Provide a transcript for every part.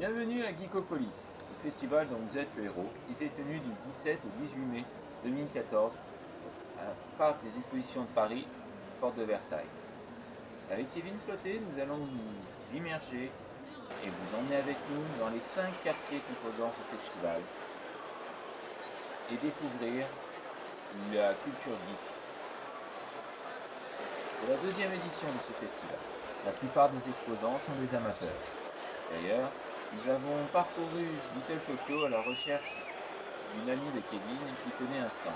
Bienvenue à Geekopolis, le festival dont vous êtes le héros, qui s'est tenu du 17 au 18 mai 2014 à la Parc des Expositions de Paris, porte de Versailles. Avec Kevin Clotet, nous allons nous immerger et vous emmener avec nous dans les 5 quartiers composant ce festival et découvrir la culture geek. C'est la deuxième édition de ce festival. La plupart des exposants sont des amateurs. D'ailleurs, nous avons parcouru Little Tokyo à la recherche d'une amie de Kevin qui tenait un stand.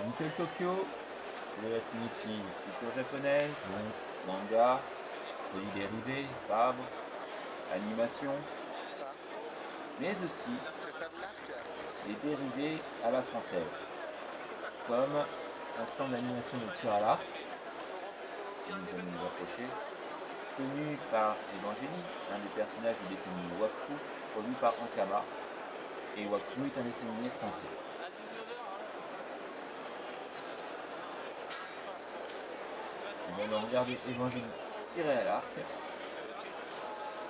Little Tokyo, cela signifie culture japonaise, donc manga, produits dérivés, sabre, animation, mais aussi des dérivés à la française, comme un stand d'animation de tir à l'arc, que nous allons nous approcher, tenu par Evangélie, un des personnages du dessin animé Wakfu, produit par Ankama, et Wakfu est un dessin animé français. Nous allons regarder Evangélie tirer à l'arc.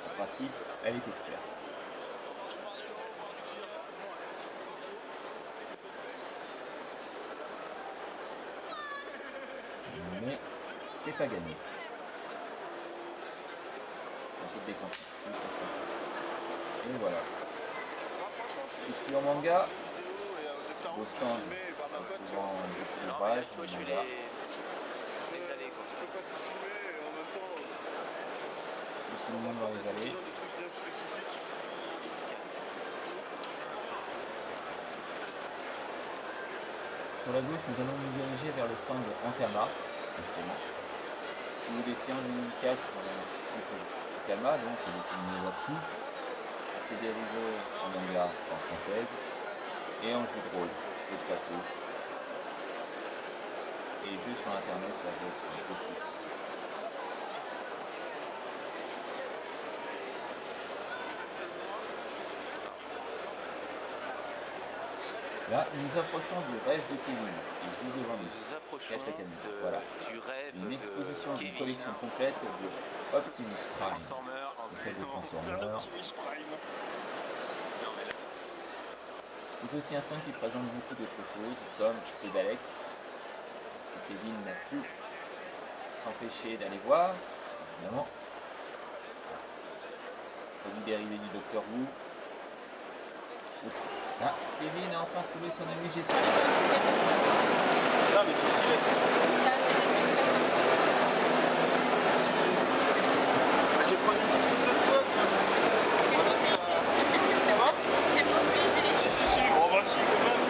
En principe, elle est experte. Mais c'est pas gagné. Et voilà. Sur manga, au stand, souvent beaucoup d'ouvrages, de manga. Tout le monde dans les allées. Sur la gauche, nous allons nous diriger vers le stand de Ankama, justement, où les séances de dédicace Ankama, donc le dessin animé Wakfu, c'est dérivé en manga en française et en jeu de rôle, jeu de plateau, et jeux sur internet avec beaucoup. Là, nous approchons du rêve de Kevin, et juste devant nous, voilà, une exposition d'une collection complète de Optimus Prime, fait de Transformers. C'est aussi un stand qui présente beaucoup d'autres choses, comme ce Dalek, que Kevin n'a pu s'empêcher d'aller voir, évidemment. Produit dérivé du Docteur Who. Ah, Kevin a enfin trouvé son ami Jessica. Non mais c'est stylé. Je vais prendre une petite photo de toi, tiens. Voilà, ça... Hein? T'es pas obligé. Si, bon bah si quand même.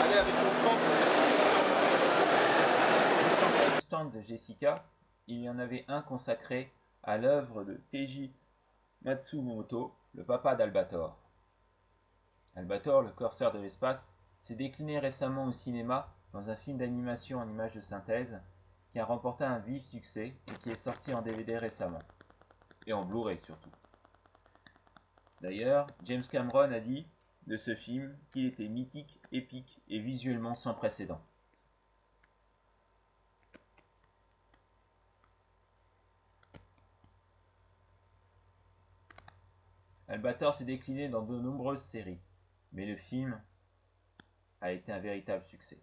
Allez avec ton stand. Au stand de Jessica, il y en avait un consacré à l'œuvre de Teiji Matsumoto, le papa d'Albator. Albator, le curseur de l'espace, s'est décliné récemment au cinéma dans un film d'animation en images de synthèse qui a remporté un vif succès et qui est sorti en DVD récemment, et en Blu-ray surtout. D'ailleurs, James Cameron a dit de ce film qu'il était mythique, épique et visuellement sans précédent. Albator s'est décliné dans de nombreuses séries, mais le film a été un véritable succès.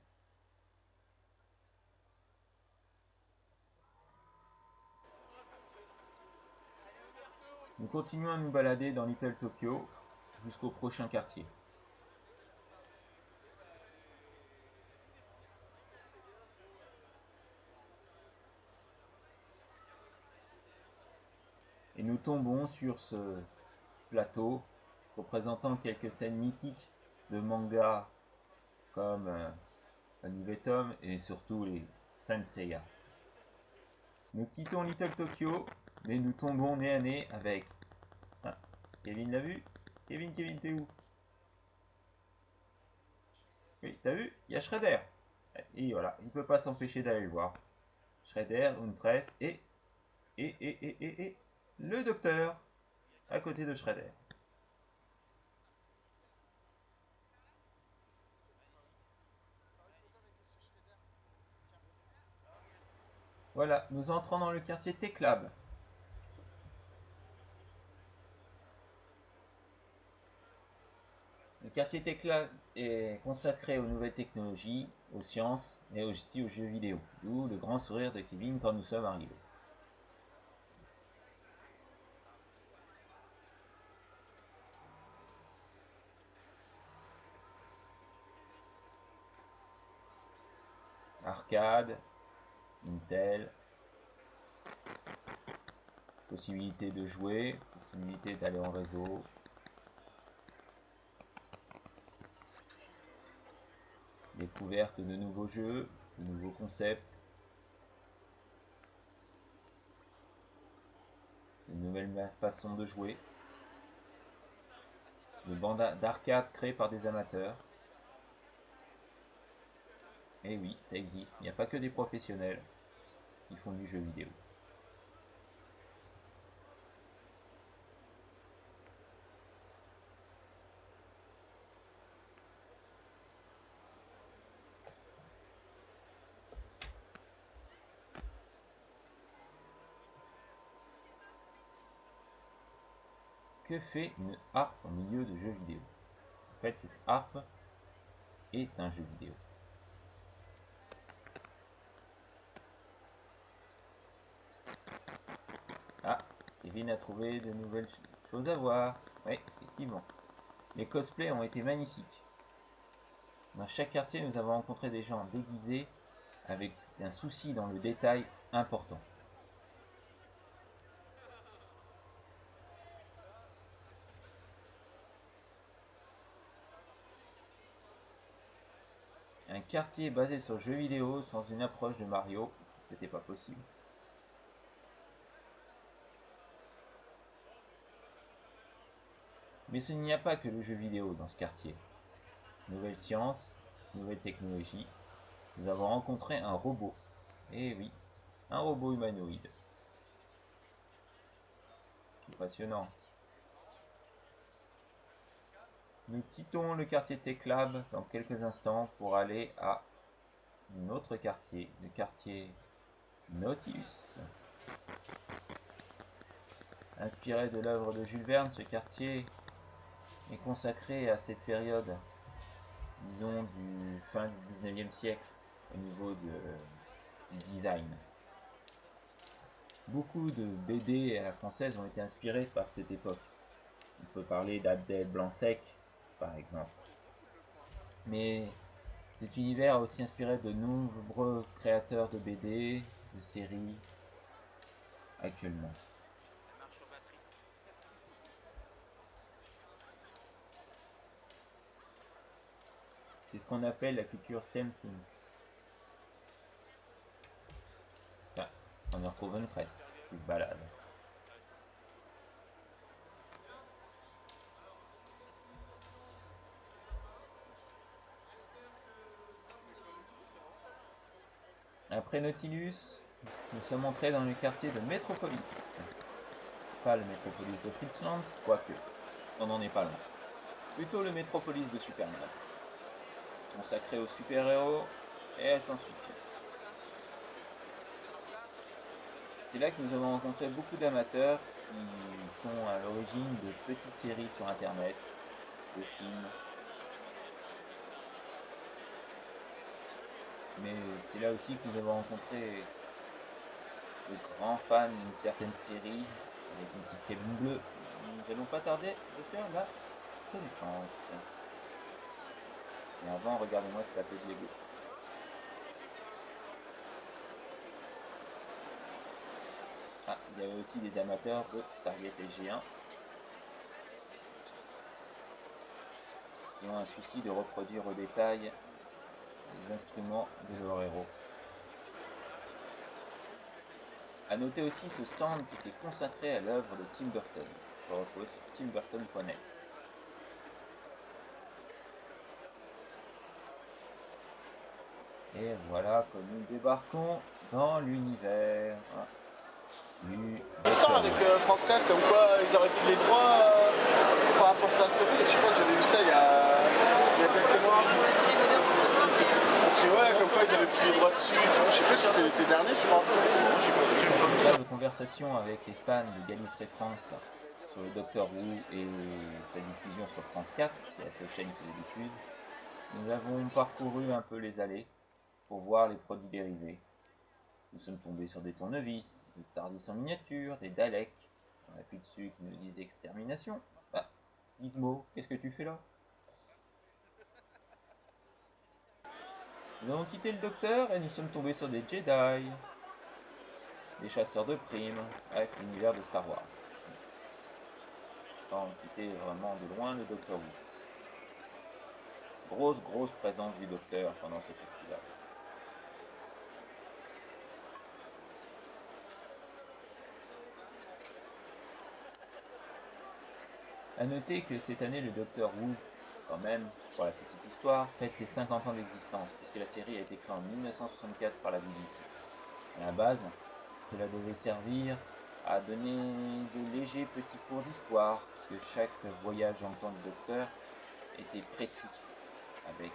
Nous continuons à nous balader dans Little Tokyo jusqu'au prochain quartier. Et nous tombons sur ce plateau représentant quelques scènes mythiques de manga comme Animetom et surtout les Saint Seiya. Nous quittons Little Tokyo, mais nous tombons nez à nez avec... Ah, Kevin l'a vu? Kevin, t'es où? Oui, t'as vu? Il y a Shredder. Et voilà, il ne peut pas s'empêcher d'aller le voir. Shredder, Huntress et le docteur à côté de Shredder. Voilà, nous entrons dans le quartier Teclab. Le quartier Teclab est consacré aux nouvelles technologies, aux sciences et aussi aux jeux vidéo. D'où le grand sourire de Kevin quand nous sommes arrivés. Arcade, Intel, possibilité de jouer, possibilité d'aller en réseau. Découverte de nouveaux jeux, de nouveaux concepts, de nouvelles façons de jouer, de bandes d'arcade créées par des amateurs. Et oui, ça existe, il n'y a pas que des professionnels qui font du jeu vidéo. Que fait une harpe au milieu de jeux vidéo? En fait, cette harpe est un jeu vidéo. Ah, Kevin a trouvé de nouvelles choses à voir. Oui, effectivement. Les cosplays ont été magnifiques. Dans chaque quartier, nous avons rencontré des gens déguisés avec un souci dans le détail important. Un quartier basé sur le jeu vidéo sans une approche de Mario, c'était pas possible. Mais ce n'y a pas que le jeu vidéo dans ce quartier. Nouvelle science, nouvelle technologie. Nous avons rencontré un robot. Eh oui, un robot humanoïde. C'est passionnant. Nous quittons le quartier Teclab dans quelques instants pour aller à un autre quartier, le quartier Nautilus. Inspiré de l'œuvre de Jules Verne, ce quartier est consacré à cette période, disons, du fin du 19e siècle au niveau du design. Beaucoup de BD à la française ont été inspirés par cette époque. On peut parler d'Abdel Blanc-Sec, par exemple. Mais cet univers a aussi inspiré de nombreux créateurs de BD, de séries, actuellement. C'est ce qu'on appelle la culture steampunk. Enfin, on en retrouve une presque, qui se balade. Après Nautilus, nous sommes entrés dans le quartier de Metropolis. Pas le Metropolis de Fritzland, quoique, on n'en est pas loin. Plutôt le Metropolis de Superman, consacré aux super-héros et à la science-fiction. C'est là que nous avons rencontré beaucoup d'amateurs qui sont à l'origine de petites séries sur internet, de films. Mais c'est là aussi que nous avons rencontré de grands fans d'une certaine série avec une petite cabine bleue. Nous n'allons pas tarder de faire la connaissance. Et avant, regardez-moi ce plateau de Lego. Ah, il y avait aussi des amateurs de Stargate SG1 qui ont un souci de reproduire au détail les instruments de leurs héros. A noter aussi ce stand qui était consacré à l'œuvre de Tim Burton. Je repose sur timburton.net. Et voilà que nous débarquons dans l'univers du Sort avec France 4 comme quoi ils auraient plus les droits par rapport à la série. Je sais pas, j'avais vu ça il y a Il y a quelques mois. Pour la série moderne, je pense pas, mais. Parce que ouais, comme quoi ils avaient pris les droits dessus et tout. Je sais pas si c'était l'été dernier, je crois. Je sais pas. De conversation avec les fans de Gallifrey France sur le Docteur Who et sa diffusion sur France 4, c'est la seule chaîne qui le diffuse, nous avons parcouru un peu les allées pour voir les produits dérivés. Nous sommes tombés sur des tournevis, des TARDIS en miniature, des Daleks. On appuie dessus qui nous disent extermination. Bah, Gizmo, qu'est-ce que tu fais là? Nous avons quitté le Docteur et nous sommes tombés sur des Jedi, des chasseurs de primes, avec l'univers de Star Wars. On quittait vraiment de loin le Docteur Who. Grosse présence du Docteur pendant ce festival. A noter que cette année le Docteur Who, quand même, pour la petite histoire, fête ses 50 ans d'existence, puisque la série a été créée en 1964 par la BBC. À la base, cela devait servir à donner de légers petits cours d'histoire, puisque chaque voyage dans le temps du Docteur était précis, avec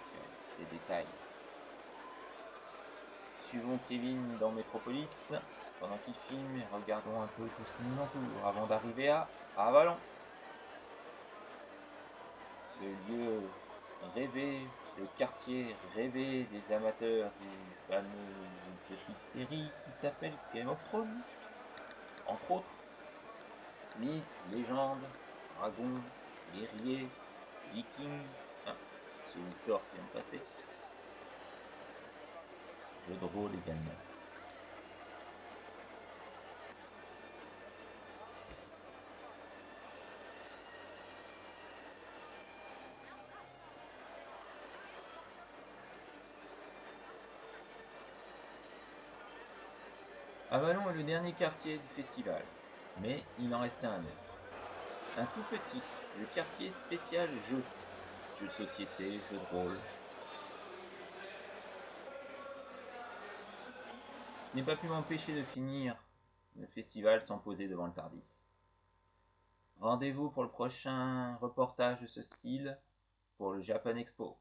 des détails. Suivons Kevin dans Metropolis, pendant qu'il filme, et regardons un peu tout ce qui nous entoure, avant d'arriver à Avalon. Le lieu rêvé, le quartier rêvé des amateurs d'une fameuse petite série qui s'appelle Game of Thrones. Entre autres, mythes, légendes, dragons, guerriers, vikings, c'est une flore qui vient de passer. Jeu de rôle également. Avalon est le dernier quartier du festival, mais il en restait un autre. Un tout petit, le quartier spécial jeux. Jeux de société, jeux de rôle. Je n'ai pas pu m'empêcher de finir le festival sans poser devant le Tardis. Rendez-vous pour le prochain reportage de ce style pour le Japan Expo.